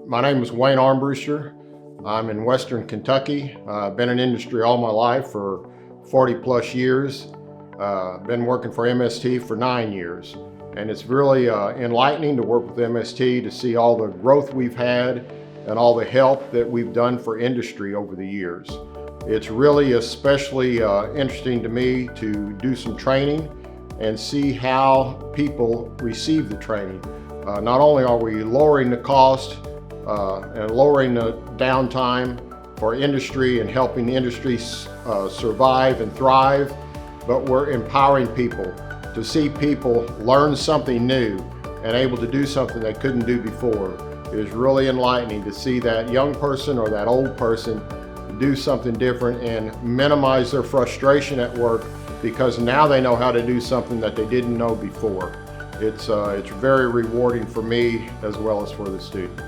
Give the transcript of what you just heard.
My name is Wayne Armbruster. I'm in Western Kentucky. I've been in industry all my life for 40 plus years. Been working for MST for 9 years. And it's really enlightening to work with MST to see all the growth we've had and all the help that we've done for industry over the years. It's really especially interesting to me to do some training and see how people receive the training. Not only are we lowering the cost and lowering the downtime for industry and helping the industry survive and thrive, but we're empowering people to see people learn something new and able to do something they couldn't do before. It is really enlightening to see that young person or that old person do something different and minimize their frustration at work because now they know how to do something that they didn't know before. It's very rewarding for me as well as for the student.